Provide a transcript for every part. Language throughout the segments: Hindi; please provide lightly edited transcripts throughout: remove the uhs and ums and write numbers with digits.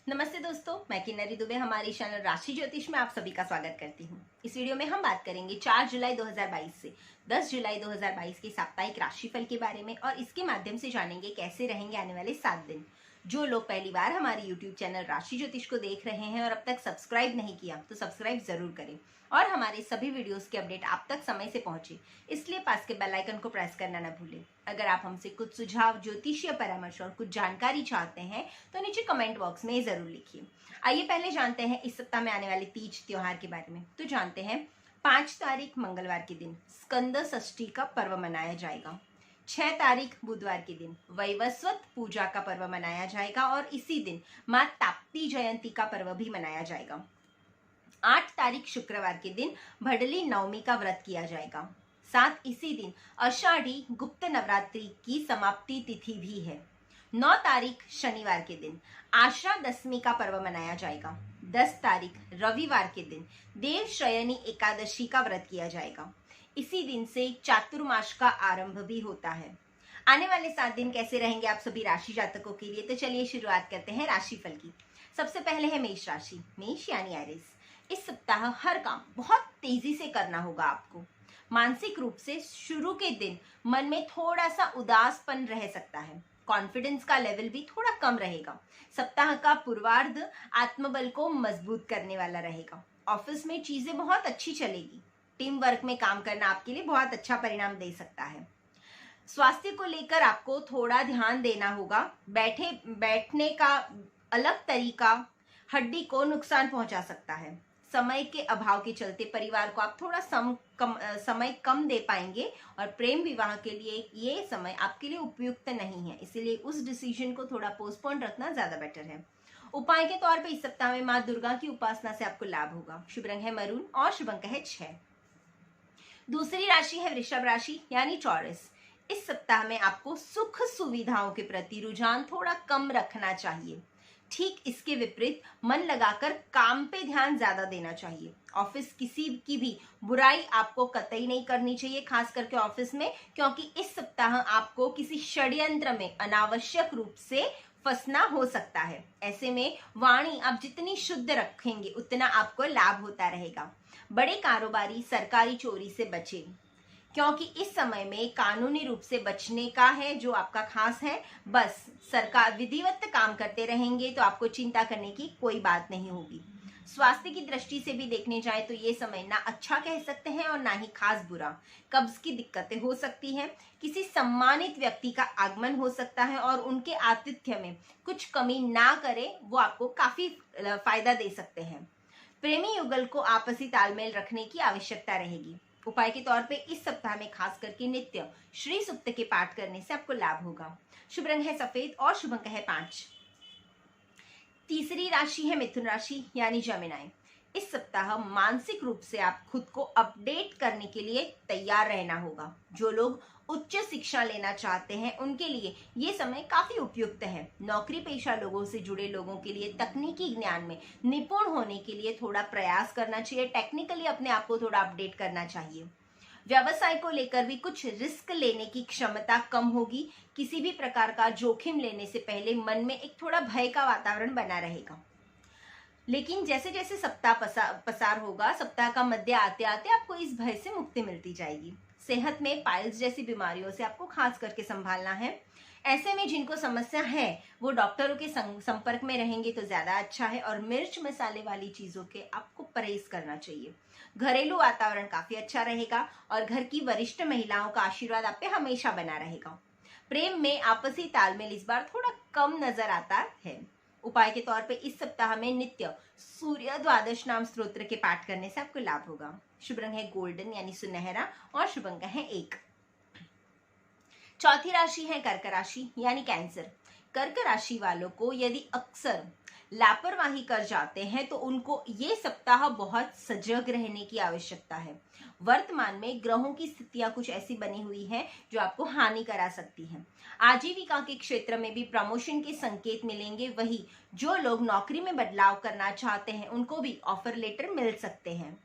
नमस्ते दोस्तों, मैं किन्नरी दुबे हमारे चैनल राशि ज्योतिष में आप सभी का स्वागत करती हूँ। इस वीडियो में हम बात करेंगे 4 जुलाई 2022 से 10 जुलाई 2022 के साप्ताहिक राशिफल के बारे में और इसके माध्यम से जानेंगे कैसे रहेंगे आने वाले 7 दिन। जो लोग पहली बार हमारे यूट्यूब चैनल राशि ज्योतिष को देख रहे हैं और अब तक सब्सक्राइब नहीं किया तो सब्सक्राइब जरूर करें और हमारे सभी वीडियोस के अपडेट आप तक समय से पहुंचे, इसलिए पास के बेल आइकन को प्रेस करना न भूलें। अगर आप हमसे कुछ सुझाव, ज्योतिषीय परामर्श और कुछ जानकारी चाहते हैं तो नीचे कमेंट बॉक्स में जरूर लिखिए। आइए पहले जानते हैं इस सप्ताह में आने वाले तीज त्योहार के बारे में। तो जानते हैं 5 तारीख मंगलवार के दिन स्कंद षष्ठी का पर्व मनाया जाएगा। 6 तारीख बुधवार के दिन वैवस्वत पूजा का पर्व मनाया जाएगा और इसी दिन मां ताप्ती जयंती का पर्व भी मनाया जाएगा। 8 तारीख शुक्रवार के दिन भडली नवमी का व्रत किया जाएगा। साथ इसी दिन आषाढ़ी गुप्त नवरात्रि की समाप्ति तिथि भी है। 9 तारीख शनिवार के दिन आशा दशमी का पर्व मनाया जाएगा। 10 तारीख रविवार के दिन देव शयनी एकादशी का व्रत किया जाएगा। इसी दिन से चातुर्मास का आरंभ भी होता है। आने वाले 7 दिन कैसे रहेंगे आप सभी राशि जातकों के लिए, तो चलिए शुरुआत करते हैं राशिफल की। सबसे पहले है मेष राशि, मेष यानी एरिस। इस सप्ताह हर काम बहुत तेजी से करना होगा आपको। मानसिक रूप से शुरू के दिन मन में थोड़ा सा उदासपन रह सकता है। कॉन्फिडेंस का लेवल भी थोड़ा कम रहेगा। सप्ताह का पूर्वार्ध आत्मबल को मजबूत करने वाला रहेगा। ऑफिस में चीजें बहुत अच्छी चलेगी। टीम वर्क में काम करना आपके लिए बहुत अच्छा परिणाम दे सकता है। स्वास्थ्य को लेकर आपको थोड़ा ध्यान देना होगा। बैठने का अलग तरीका हड्डी को नुकसान पहुंचा सकता है। समय के अभाव के चलते परिवार को आप थोड़ा समय कम दे पाएंगे और प्रेम विवाह के लिए ये समय आपके लिए उपयुक्त नहीं है, इसीलिए उस डिसीजन को थोड़ा पोस्टपोन रखना ज्यादा बेटर है। उपाय के तौर पे इस सप्ताह में मां दुर्गा की उपासना से आपको लाभ होगा। शुभ रंग है मरून और शुभ अंक है 6। दूसरी राशि है वृषभ राशि यानी टॉरस। इस सप्ताह में आपको सुख सुविधाओं के प्रति रुझान थोड़ा कम रखना चाहिए। ठीक इसके विपरीत मन लगाकर काम पे ध्यान ज्यादा देना चाहिए। ऑफिस किसी की भी बुराई आपको कतई नहीं करनी चाहिए, खास करके ऑफिस में, क्योंकि इस सप्ताह आपको किसी षड्यंत्र में अनावश्यक रूप से फंसना हो सकता है। ऐसे में वाणी आप जितनी शुद्ध रखेंगे उतना आपको लाभ होता रहेगा। बड़े कारोबारी सरकारी चोरी से बचें, क्योंकि इस समय में कानूनी रूप से बचने का है जो आपका खास है। बस सरकार विधिवत काम करते रहेंगे तो आपको चिंता करने की कोई बात नहीं होगी। स्वास्थ्य की दृष्टि से भी देखने जाए तो ये समय ना अच्छा कह सकते हैं और ना ही खास बुरा। कब्ज की दिक्कतें हो सकती हैं। किसी सम्मानित व्यक्ति का आगमन हो सकता है और उनके आतिथ्य में कुछ कमी ना करे, वो आपको काफी फायदा दे सकते हैं। प्रेमी युगल को आपसी तालमेल रखने की आवश्यकता रहेगी। उपाय के तौर पे इस सप्ताह में खास करके नित्य श्री सूक्त के पाठ करने से आपको लाभ होगा। शुभ रंग है सफेद और शुभ अंक है 5। तीसरी राशि है मिथुन राशि यानी जमिनाई। इस सप्ताह मानसिक रूप से आप खुद को अपडेट करने के लिए तैयार रहना होगा। जो लोग उच्च शिक्षा लेना चाहते हैं उनके लिए ये समय काफी उपयुक्त है। नौकरी पेशा लोगों से जुड़े लोगों के लिए तकनीकी ज्ञान में निपुण होने के लिए थोड़ा प्रयास करना चाहिए। टेक्निकली अपने आप को थोड़ा अपडेट करना चाहिए। व्यवसाय को लेकर भी कुछ रिस्क लेने की क्षमता कम होगी। किसी भी प्रकार का जोखिम लेने से पहले मन में एक थोड़ा भय का वातावरण बना रहेगा। लेकिन जैसे जैसे सप्ताह पसार होगा, सप्ताह का मध्य आते आते आपको इस भय से मुक्ति मिलती जाएगी। सेहत में पाइल्स जैसी बीमारियों से आपको खास करके संभालना है। ऐसे में जिनको समस्या है वो डॉक्टरों के संपर्क में रहेंगे तो ज्यादा अच्छा है और मिर्च मसाले वाली चीजों के आपको परहेज करना चाहिए। घरेलू वातावरण काफी अच्छा रहेगा और घर की वरिष्ठ महिलाओं का आशीर्वाद आप पे हमेशा बना रहेगा। प्रेम में आपसी तालमेल इस बार थोड़ा कम नजर आता है। उपाय के तौर पे इस सप्ताह में नित्य सूर्य द्वादश नाम स्तोत्र के पाठ करने से आपको लाभ होगा। शुभ रंग है गोल्डन यानी सुनहरा और शुभ अंक है 1। चौथी राशि है कर्क राशि यानी कैंसर। कर्क राशि वालों को यदि अक्सर लापरवाही कर जाते हैं तो उनको ये सप्ताह बहुत सजग रहने की आवश्यकता है। वर्तमान में ग्रहों की स्थितियां कुछ ऐसी बनी हुई हैं जो आपको हानि करा सकती हैं। आजीविका के क्षेत्र में भी प्रमोशन के संकेत मिलेंगे। वही जो लोग नौकरी में बदलाव करना चाहते हैं उनको भी ऑफर लेटर मिल सकते हैं।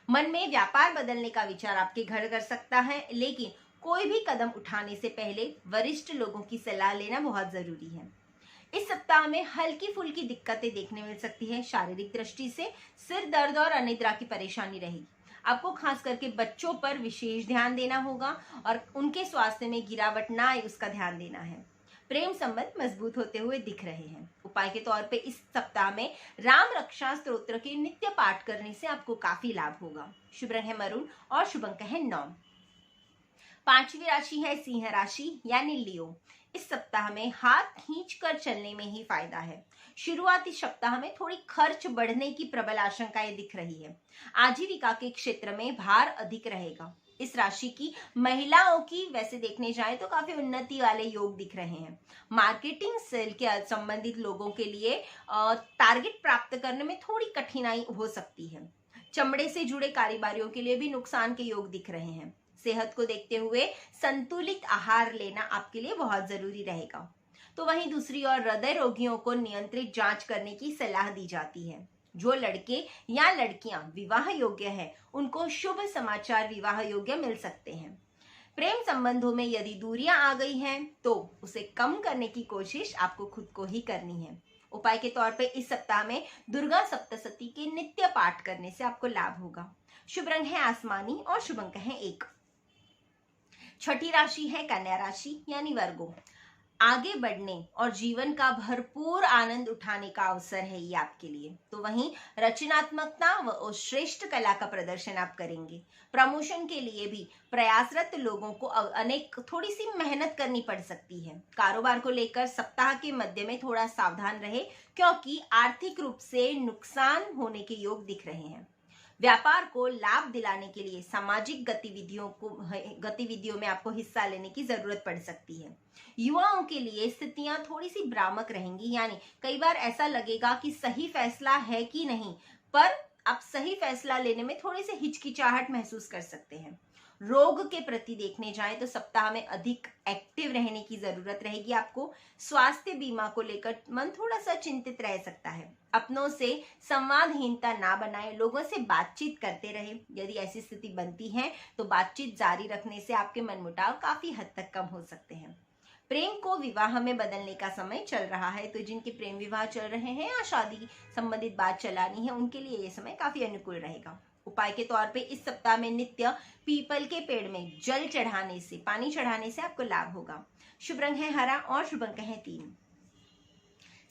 मन में व्यापार बदलने का विचार आपके घर कर सकता है, लेकिन कोई भी कदम उठाने से पहले वरिष्ठ लोगों की सलाह लेना बहुत जरूरी है। इस सप्ताह में हल्की फुल्की दिक्कतें देखने मिल सकती है। शारीरिक दृष्टि से सिर दर्द और अनिद्रा की परेशानी रहेगी। आपको खास करके बच्चों पर विशेष ध्यान देना होगा और उनके स्वास्थ्य में गिरावट ना आए उसका ध्यान देना है। प्रेम संबंध मजबूत होते हुए दिख रहे हैं। उपाय के तौर पे इस सप्ताह में राम रक्षा स्तोत्र के नित्य पाठ करने से आपको काफी लाभ होगा। शुभ रंग है मरून और शुभ अंक है 9। पांचवी राशि है सिंह राशि यानी लियो। इस सप्ताह में हाथ खींच कर चलने में ही फायदा है। शुरुआती सप्ताह में थोड़ी खर्च बढ़ने की प्रबल आशंकाएं दिख रही है। आजीविका के क्षेत्र में भार अधिक रहेगा। इस राशि की महिलाओं की वैसे देखने जाए तो काफी उन्नति वाले योग दिख रहे हैं। मार्केटिंग सेल के संबंधित लोगों के लिए टारगेट प्राप्त करने में थोड़ी कठिनाई हो सकती है। चमड़े से जुड़े कारोबारियों के लिए भी नुकसान के योग दिख रहे हैं। सेहत को देखते हुए संतुलित आहार लेना आपके लिए बहुत जरूरी रहेगा। तो वहीं दूसरी ओर हृदय रोगियों को नियंत्रित जांच करने की सलाह दी जाती है। जो लड़के या लड़कियां विवाह योग्य है उनको शुभ समाचार विवाह योग्य मिल सकते हैं। प्रेम संबंधों में यदि दूरियां आ गई हैं तो उसे कम करने की कोशिश आपको खुद को ही करनी है। उपाय के तौर पे इस सप्ताह में दुर्गा सप्तशती के नित्य पाठ करने से आपको लाभ होगा। शुभ रंग है आसमानी और शुभ अंक है 1। छठी राशि है कन्या राशि यानी वर्गो। आगे बढ़ने और जीवन का भरपूर आनंद उठाने का अवसर है ये आपके लिए। तो वहीं रचनात्मकता व श्रेष्ठ कला का प्रदर्शन आप करेंगे। प्रमोशन के लिए भी प्रयासरत लोगों को अनेक थोड़ी सी मेहनत करनी पड़ सकती है। कारोबार को लेकर सप्ताह के मध्य में थोड़ा सावधान रहे क्योंकि आर्थिक रूप से नुकसान होने के योग दिख रहे हैं। व्यापार को लाभ दिलाने के लिए सामाजिक गतिविधियों में आपको हिस्सा लेने की जरूरत पड़ सकती है। युवाओं के लिए स्थितियां थोड़ी सी भ्रामक रहेंगी, यानी कई बार ऐसा लगेगा कि सही फैसला है कि नहीं, पर आप सही फैसला लेने में थोड़ी सी हिचकिचाहट महसूस कर सकते हैं। रोग के प्रति देखने जाएं तो सप्ताह में अधिक एक्टिव रहने की जरूरत रहेगी आपको। स्वास्थ्य बीमा को लेकर मन थोड़ा सा चिंतित रह सकता है। अपनों से संवादहीनता ना बनाएं, लोगों से बातचीत करते रहे। यदि ऐसी स्थिति बनती है तो बातचीत जारी रखने से आपके मनमुटाव काफी हद तक कम हो सकते हैं। प्रेम को विवाह में बदलने का समय चल रहा है, तो जिनके प्रेम विवाह चल रहे हैं या शादी संबंधित बात चलानी है उनके लिए ये समय काफी अनुकूल रहेगा। उपाय के तौर पे इस सप्ताह में नित्य पीपल के पेड़ में जल चढ़ाने से, पानी चढ़ाने से आपको लाभ होगा। शुभ रंग है हरा और शुभ अंक है 3।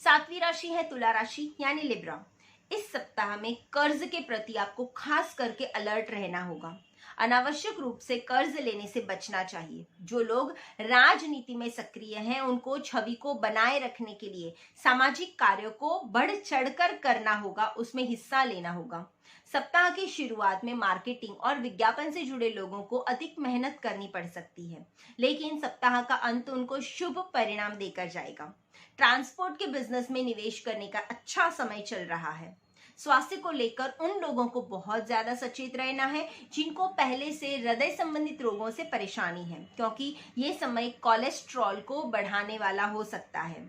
सातवीं राशि है तुला राशि यानी लिब्रा। इस सप्ताह में कर्ज के प्रति आपको खास करके अलर्ट रहना होगा। अनावश्यक रूप से कर्ज लेने से बचना चाहिए। जो लोग राजनीति में सक्रिय हैं उनको छवि को बनाए रखने के लिए सामाजिक कार्यों को बढ़ चढ़कर करना होगा, उसमें हिस्सा लेना होगा। सप्ताह की शुरुआत में मार्केटिंग और विज्ञापन से जुड़े लोगों को अधिक मेहनत करनी पड़ सकती है, लेकिन सप्ताह का अंत उनको शुभ परिणाम देकर जाएगा। ट्रांसपोर्ट के बिजनेस में निवेश करने का अच्छा समय चल रहा है। स्वास्थ्य को लेकर उन लोगों को बहुत ज्यादा सचेत रहना है जिनको पहले से हृदय संबंधित रोगों से परेशानी है, क्योंकि ये समय कोलेस्ट्रॉल को बढ़ाने वाला हो सकता है।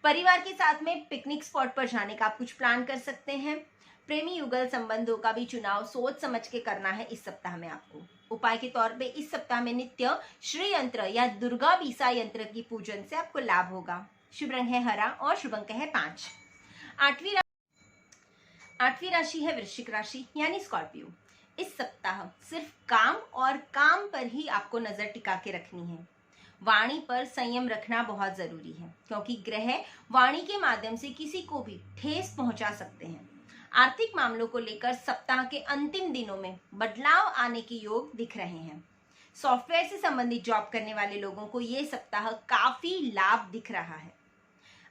परिवार के साथ में पिकनिक स्पॉट पर जाने का आप कुछ प्लान कर सकते हैं। प्रेमी युगल संबंधों का भी चुनाव सोच समझ के करना है इस सप्ताह में आपको। उपाय के तौर पे इस सप्ताह में नित्य श्री यंत्र या दुर्गा बीसा यंत्र की पूजन से आपको लाभ होगा। शुभ रंग है हरा और शुभ अंक है 5। आठवीं राशि है वृश्चिक राशि यानी स्कॉर्पियो। इस सप्ताह सिर्फ काम और काम पर ही आपको नजर टिका के रखनी है। वाणी पर संयम रखना बहुत जरूरी है, क्योंकि ग्रह वाणी के माध्यम से किसी को भी ठेस पहुंचा सकते हैं। आर्थिक मामलों को लेकर सप्ताह के अंतिम दिनों में बदलाव आने के योग दिख रहे हैं। सॉफ्टवेयर से संबंधित जॉब करने वाले लोगों को ये सप्ताह काफी लाभ दिख रहा है।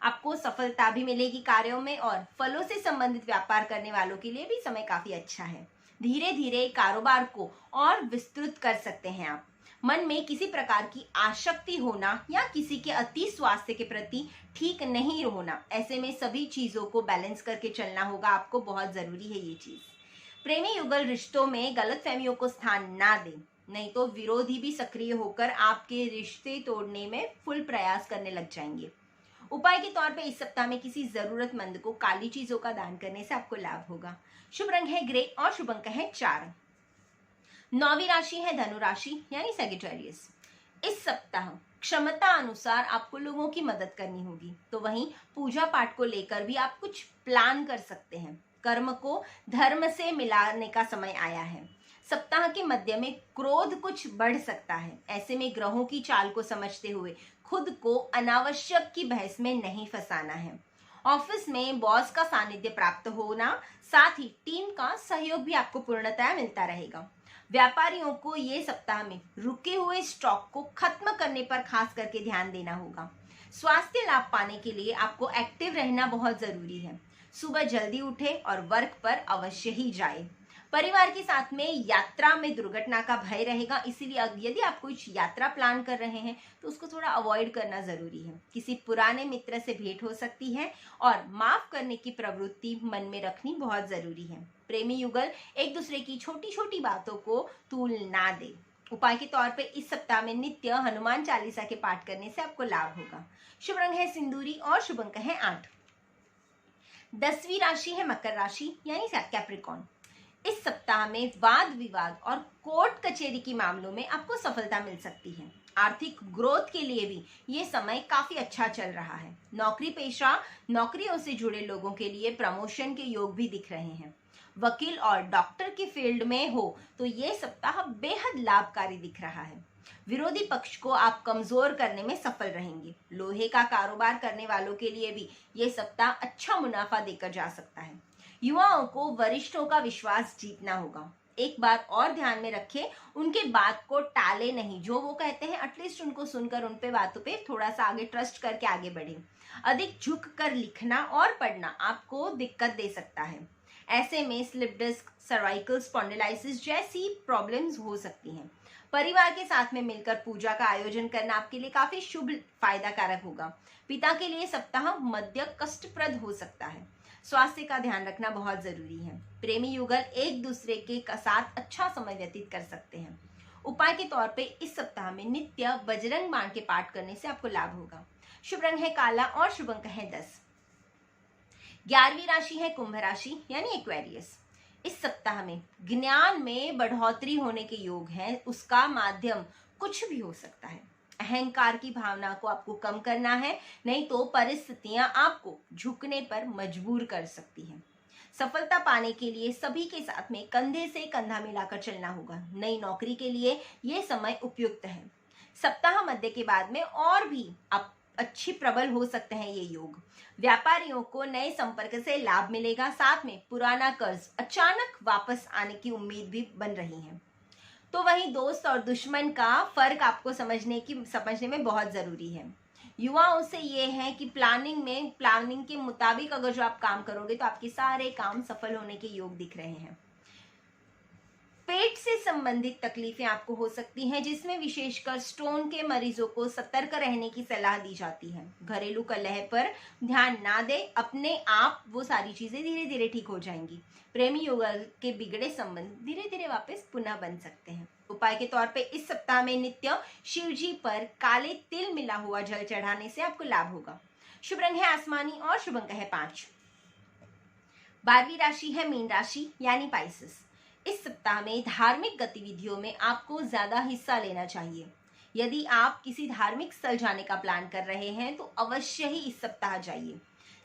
आपको सफलता भी मिलेगी कार्यों में, और फलों से संबंधित व्यापार करने वालों के लिए भी समय काफी अच्छा है। धीरे धीरे कारोबार को और विस्तृत कर सकते हैं आप। मन में किसी प्रकार की आसक्ति होना या किसी के अति स्वास्थ्य के प्रति ठीक नहीं होना, ऐसे में सभी चीजों को बैलेंस करके चलना होगा आपको, बहुत जरूरी है ये चीज। प्रेमी युगल रिश्तों में गलतफहमियों को स्थान ना दें, नहीं तो विरोधी भी सक्रिय होकर आपके रिश्ते तोड़ने में फुल प्रयास करने लग जाएंगे। उपाय के तौर पे इस सप्ताह में किसी जरूरतमंद को काली चीजों का दान करने से आपको लाभ होगा। शुभ रंग है ग्रे और शुभ अंक है 4। 9वीं राशि है धनु राशि यानी सैजिटेरियस। इस सप्ताह क्षमता अनुसार आपको लोगों की मदद करनी होगी। तो वहीं पूजा पाठ को लेकर भी आप कुछ प्लान कर सकते हैं। कर्म को धर्म से मिलाने का समय आया है। सप्ताह के मध्य में क्रोध कुछ बढ़ सकता है। ऐसे में ग्रहों की चाल को समझते हुए खुद को अनावश्यक की बहस में नहीं फंसाना है। ऑफिस में बॉस का सानिध्य प्राप्त होना, साथ ही टीम का सहयोग भी आपको पूर्णतया मिलता रहेगा। व्यापारियों को ये सप्ताह में रुके हुए स्टॉक को खत्म करने पर खास करके ध्यान देना होगा। स्वास्थ्य लाभ पाने के लिए आपको एक्टिव रहना बहुत जरूरी है। सुबह जल्दी उठे और वर्क पर अवश्य ही जाए। परिवार के साथ में यात्रा में दुर्घटना का भय रहेगा, इसीलिए यदि आप कुछ यात्रा प्लान कर रहे हैं तो उसको थोड़ा अवॉइड करना जरूरी है। किसी पुराने मित्र से भेंट हो सकती है और माफ करने की प्रवृत्ति मन में रखनी बहुत जरूरी है। प्रेमी युगल एक दूसरे की छोटी छोटी बातों को तूल ना दे। उपाय के तौर पे इस सप्ताह में नित्य हनुमान चालीसा के पाठ करने से आपको लाभ होगा। शुभ रंग है सिंदूरी और शुभ अंक है 8। 10वीं राशि है मकर राशि यानी कैप्रिकॉर्न। इस सप्ताह में वाद विवाद और कोर्ट कचहरी के मामलों में आपको सफलता मिल सकती है। आर्थिक ग्रोथ के लिए भी ये समय काफी अच्छा चल रहा है। नौकरी पेशा, नौकरियों से जुड़े लोगों के लिए प्रमोशन के योग भी दिख रहे हैं। वकील और डॉक्टर की फील्ड में हो तो ये सप्ताह बेहद लाभकारी दिख रहा है। विरोधी पक्ष को आप कमजोर करने में सफल रहेंगे। लोहे का कारोबार करने वालों के लिए भी ये सप्ताह अच्छा मुनाफा देकर जा सकता है। युवाओं को वरिष्ठों का विश्वास जीतना होगा। एक बात और ध्यान में रखें, उनके बात को टाले नहीं। जो वो कहते हैं एटलीस्ट उनको सुनकर उन पे बातों पे थोड़ा सा आगे ट्रस्ट करके आगे बढ़े। अधिक झुक कर लिखना और पढ़ना आपको दिक्कत दे सकता है। ऐसे में स्लिप डिस्क, सर्वाइकल स्पॉन्डिलाइसिस जैसी प्रॉब्लम्स हो सकती हैं। परिवार के साथ में मिलकर पूजा का आयोजन करना आपके लिए काफी शुभ फायदा कारक होगा। पिता के लिए सप्ताह मध्य कष्टप्रद हो सकता है। स्वास्थ्य का ध्यान रखना बहुत जरूरी है। प्रेमी युगल एक दूसरे के साथ अच्छा समय व्यतीत कर सकते हैं। उपाय के तौर पे इस सप्ताह में नित्य बजरंग बाण के पाठ करने से आपको लाभ होगा। शुभ रंग है काला और शुभ अंक है 10। 11वीं राशि है कुंभ राशि यानी एक्वेरियस। इस सप्ताह में ज्ञान में बढ़ोतरी होने के योग हैं। उसका माध्यम कुछ भी हो सकता है। अहंकार की भावना को आपको कम करना है, नहीं तो परिस्थितियां आपको झुकने पर मजबूर कर सकती हैं। सफलता पाने के लिए सभी के साथ में कंधे से कंधा मिलाकर चलना होगा। नई नौकरी के लिए ये समय उपयुक्त है। सप्ताह मध्य के बाद में और भी आप अच्छी प्रबल हो सकते हैं ये योग। व्यापारियों को नए संपर्क से लाभ मिलेगा, साथ में पुराना कर्ज अचानक वापस आने की उम्मीद भी बन रही है। तो वहीं दोस्त और दुश्मन का फर्क आपको समझने में बहुत जरूरी है। युवाओं से ये है कि प्लानिंग के मुताबिक अगर जो आप काम करोगे तो आपके सारे काम सफल होने के योग दिख रहे हैं। पेट से संबंधित तकलीफें आपको हो सकती हैं, जिसमें विशेषकर स्टोन के मरीजों को सतर्क रहने की सलाह दी जाती है। घरेलू कलह पर ध्यान ना दे, अपने आप वो सारी चीजें धीरे धीरे ठीक हो जाएंगी। प्रेमी युगल के बिगड़े संबंध धीरे धीरे वापस पुनः बन सकते हैं। उपाय के तौर पे इस सप्ताह में नित्य शिव जी पर काले तिल मिला हुआ जल चढ़ाने से आपको लाभ होगा। शुभ रंग है आसमानी और शुभ अंक है 5। 12वीं राशि है मीन राशि यानी पाइसेस। इस सप्ताह में धार्मिक गतिविधियों में आपको ज्यादा हिस्सा लेना चाहिए। यदि आप किसी धार्मिक स्थल जाने का प्लान कर रहे हैं तो अवश्य ही इस सप्ताह जाइए।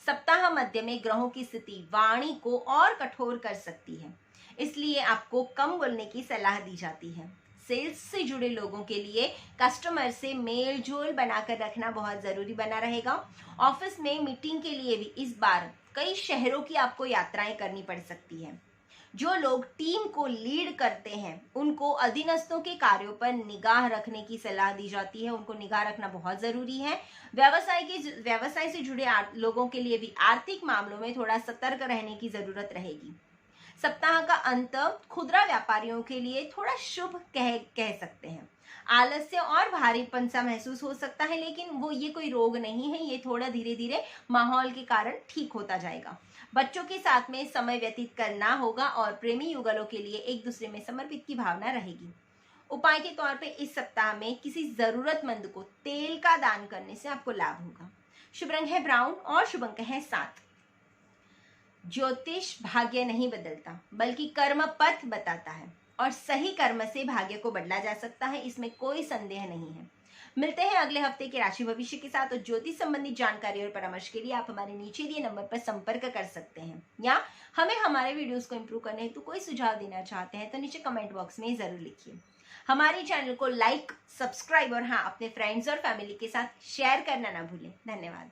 सप्ताह मध्य में ग्रहों की स्थिति वाणी को और कठोर कर सकती है, इसलिए आपको कम बोलने की सलाह दी जाती है। सेल्स से जुड़े लोगों के लिए कस्टमर से मेल जोल बनाकर रखना बहुत जरूरी बना रहेगा। ऑफिस में मीटिंग के लिए भी इस बार कई शहरों की आपको यात्राएं करनी पड़ सकती है। जो लोग टीम को लीड करते हैं उनको अधीनस्थों के कार्यों पर निगाह रखने की सलाह दी जाती है। उनको निगाह रखना बहुत जरूरी है। व्यवसाय से जुड़े लोगों के लिए भी आर्थिक मामलों में थोड़ा सतर्क रहने की जरूरत रहेगी। सप्ताह का अंत खुदरा व्यापारियों के लिए थोड़ा शुभ कह सकते हैं। आलस्य और भारीपन सा महसूस हो सकता है, लेकिन वो ये कोई रोग नहीं है। ये थोड़ा धीरे धीरे माहौल के कारण ठीक होता जाएगा। बच्चों के साथ में समय व्यतीत करना होगा और प्रेमी युगलों के लिए एक दूसरे में समर्पित की भावना रहेगी। उपाय के तौर पे इस सप्ताह में किसी जरूरतमंद को तेल का दान करने से आपको लाभ होगा। शुभ रंग है ब्राउन और शुभ अंक है 7। ज्योतिष भाग्य नहीं बदलता बल्कि कर्म पथ बताता है और सही कर्म से भाग्य को बदला जा सकता है, इसमें कोई संदेह नहीं है। मिलते हैं अगले हफ्ते के राशि भविष्य के साथ। और ज्योतिष संबंधित जानकारी और परामर्श के लिए आप हमारे नीचे दिए नंबर पर संपर्क कर सकते हैं, या हमें हमारे वीडियोस को इम्प्रूव करने हेतु कोई सुझाव देना चाहते हैं तो नीचे कमेंट बॉक्स में जरूर लिखिए। हमारे चैनल को लाइक, सब्सक्राइब और हाँ, अपने फ्रेंड्स और फैमिली के साथ शेयर करना ना भूलें। धन्यवाद।